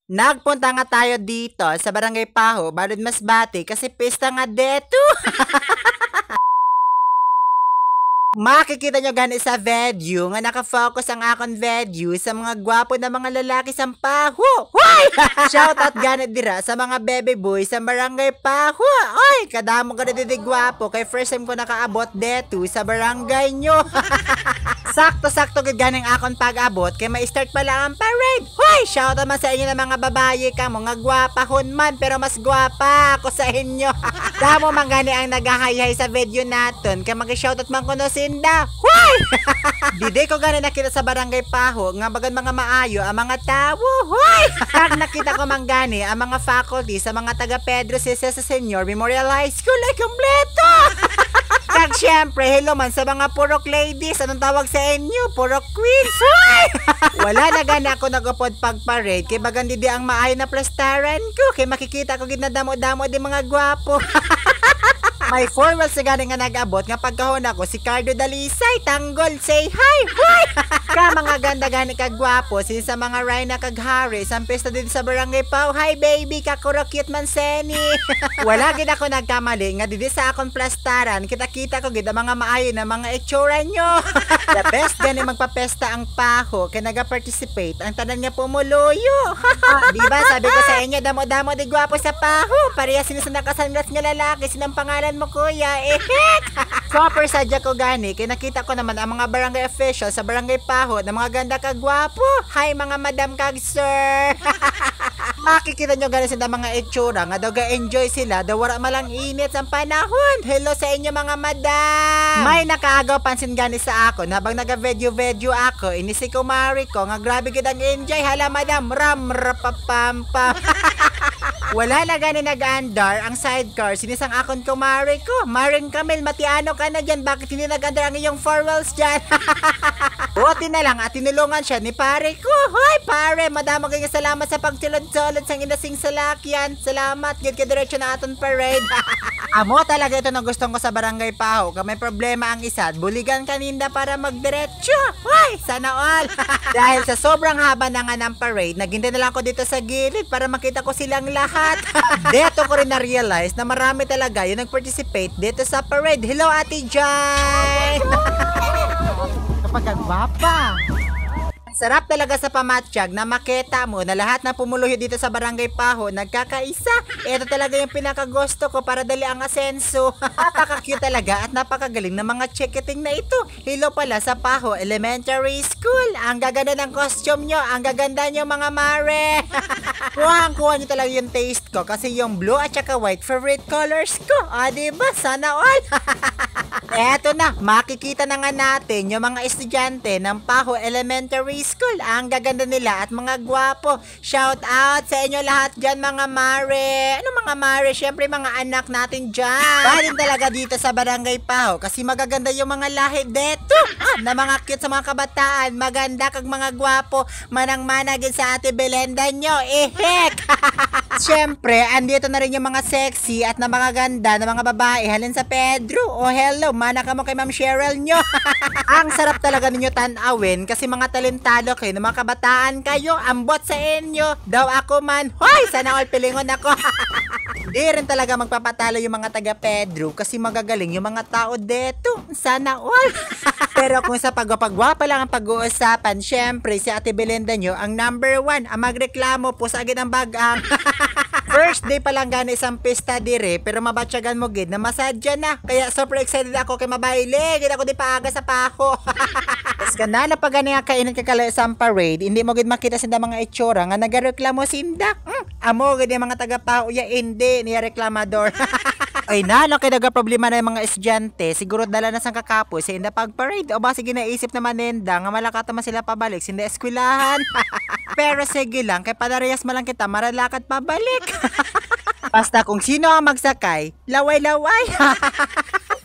Nagpunta nga tayo dito sa Barangay Paho, Balud Masbate kasi pista nga deto. Makikita nyo gani sa video nga nakafocus ang akong video sa mga gwapo na mga lalaki sa Paho. Hoy! Shoutout gani dira sa mga baby boy sa Barangay Paho. Oy, kadamo ka na gwapo kay first time ko nakaabot deto sa barangay nyo. Sakto-sakto gid ganing akong pag-abot kay ma-start pa lang ang parade. Hoy, shoutout man sa inyo na mga babaye ka mo nga gwapahon man pero mas gwapa ako sa inyo. Damo man gani ang nagahayhay sa video naton kay mag-shoutout man kuno sinda. Hoy! Dide ko gani nakita sa Barangay Paho nga bagan mga maayo ang mga tawo. Hoy! Kag nakita ko man gani ang mga faculty sa mga taga Pedro Cesar sa Senior Memorial High School ay kompleto. Kag syempre, hello man sa mga purok ladies. Anong tawag sa inyo? Purok queens. Hoy! Wala na gani ako nagupod pag-parade kay bagan di ang maayo na plastaran ko kay makikita ko gid na damo-damo di mga gwapo. May 4 wheels na gani nga nag-abot nga pagkahon ako si Cardo Dalisay, tanggol, say hi! Hoy! Ka mga ganda gani kag gwapo sa mga Rhina kag Harris ang pista din sa Barangay Pau. Hi baby, kakuro cute man seni. Wala gid ako nagkamali nga didi sa akong plastaran kita-kita ko gid ang mga maayo na mga itsura nyo. The best gani magpapesta ang Paho kay naga-participate ang tanan nga pumuluyo. Di ba sabi ko sa inyo damo-damo di gwapo sa Paho. Pareha sila sa nakasanglas nga lalaki. Sinang pangalan mo kuya? Super sadya ko gani kay nakita ko naman ang mga barangay official sa Barangay Paho na mga ganda kag gwapo. Hi mga madam kag sir. Makikita nyo gani sa mga itsura nga daw ga-enjoy sila daw wala malang init sa panahon. Hello sa inyo mga madam. May nakaagaw pansin gani sa ako habang naga-video ako ini si kumari ko nga grabe gid ang enjoy. Hala madam ram rapapam pam. Wala na gani nag-andar ang sidecar sinisang akon kumari ko. Maring Camel, matiano ka na dyan. Bakit hindi nag-andar ang iyong 4 wheels dyan? Buti na lang at tinulungan siya ni pare ko. Hoy pare, madamo kayong salamat sa pagsulod-sulod sang inasing salakyan. Salamat, gid ka diretso na aton parade. Amo talaga ito na gustong ko sa Barangay Paho. Kung may problema ang isa, buligan kaninda para magdiretso. Hoy, sana all. Dahil sa sobrang haba na nga ng parade, naghintay na lang ako dito sa gilid para makita ko silang lahat. Dito ko rin na-realize na marami talaga yung nag-participate dito sa parade. Hello Ate Jai! Kapag gwapa. Sarap talaga sa pamatsyag na makita mo na lahat na pumuluyo dito sa Barangay Paho nagkakaisa. Ito talaga yung pinakagusto ko para dali ang asenso. Napaka-cute talaga at napakagaling ng mga chicketing na ito. Hello pala sa Paho Elementary School. Ang gaganda ng costume nyo. Ang gaganda nyo mga mare. Kuha nyo talaga yung taste ko kasi yung blue at saka white favorite colors ko. Diba? Sana all. Eto na, makikita na nga natin yung mga estudyante ng Paho Elementary School. Ang gaganda nila at mga gwapo. Shout out sa inyo lahat dyan mga mare. Ano mga mare? Syempre mga anak natin dyan. Bahalin talaga dito sa Barangay Paho kasi magaganda yung mga lahi deto. Na mga cute sa mga kabataan. Maganda kag mga gwapo. Manang-managin sa Ate Belenda nyo. Ehek! Syempre, andito na rin yung mga sexy at na mga ganda na mga babae. Halin sa Pedro. Oh hello, mana ka mo kay Ma'am Cheryl nyo. Ang sarap talaga ninyo tanawin kasi mga talentado kayo na mga kabataan kayo. Ambot sa inyo. Daw ako man. Hoy, sana all pilingon ako. Di rin talaga magpapatalo yung mga taga Pedro kasi magagaling yung mga tao deto. Sana all. Pero kung sa pagwapagwapa lang ang pag-uusapan, syempre si Ate Belinda nyo ang number 1. Ang magreklamo po sa agad ng bagang. First day pa lang gani isang pista dire pero mabatsyagan mo gid na masadya na. Kaya super excited ako kay mabayle. Gid ako di paaga sa Paho. Tapos ganda na pag gani nga kainit kakalayo sa parade, hindi mo gid makita sinda mga itsura nga nagareklamo sinda. Amo gid yung mga taga Paho ya hindi niya reklamador. Ay nalo kay daga problema na yung mga estudyante. Siguro dala na sang kakapoy sa inda pag-parade. O ba sige naisip naman nenda nga malakata man sila pabalik sinda eskwelahan. Pero sige lang kay padareyas malang kita maralakad pabalik. Basta kung sino ang magsakay, laway-laway.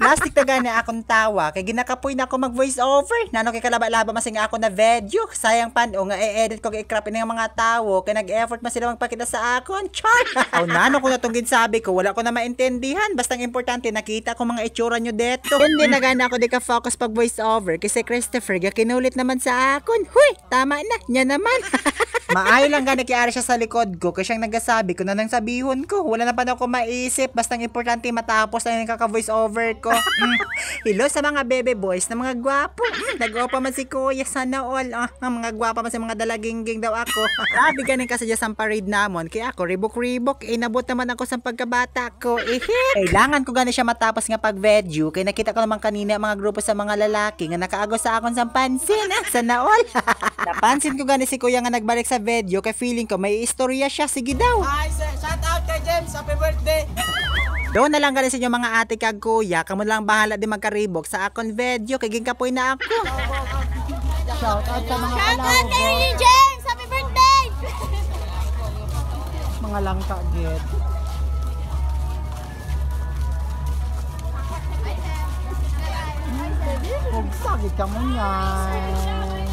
Plastic na gani akong tawa kay ginakapoy na ako mag voice over. Nano kay kalaba-laba masing ako na video. Sayang pan o nga i-edit ko i-crop ng mga tawo kay nag-effort man sila magpakita sa akon. Char. O nano ko na tong ginsabi ko, wala ko na maintindihan. Basta ang importante nakita ko mga itsura nyo deto. Hindi na gani ako di ka focus pag voice over kasi Christopher kinulit naman sa akon. Huy, tama na, nya naman. Maayo lang gani kiara siya sa likod ko kasi siyang nagasabi ko na nang sabihon ko. Wala na pa na ako maisip. Basta ang importante matapos na yung kaka-voice over ko. Hello sa mga bebe boys na mga gwapo. Nag-opa man si kuya. Sana all. Mga gwapa man sa mga dalagingging daw ako. Grabe ganing kasadya sa parade namon. Kaya ako ribok-ribok. Inabot naman ako sa pagkabata ko. Kailangan ko gani siya matapos nga pag-video. Kaya nakita ko naman kanina mga grupo sa mga lalaki nga nakaagos sa akon sa pansin. Sana all. Napansin ko gani si kuya nga nagbalik sa video kay feeling ko may istorya siya. Sige daw. Hi, shout out kay James. Happy birthday. Doon na lang galing sa inyo mga ate kag kuya. Kamu lang bahala din magkaribok sa akon video. Kay ginkapoy na ako. Shout out sa mga Shout out kay James! Happy birthday! mga langka gid. Huwag sagit ka mo yan.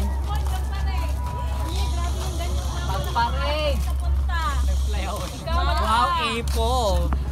Pagpare! Wow, Apple!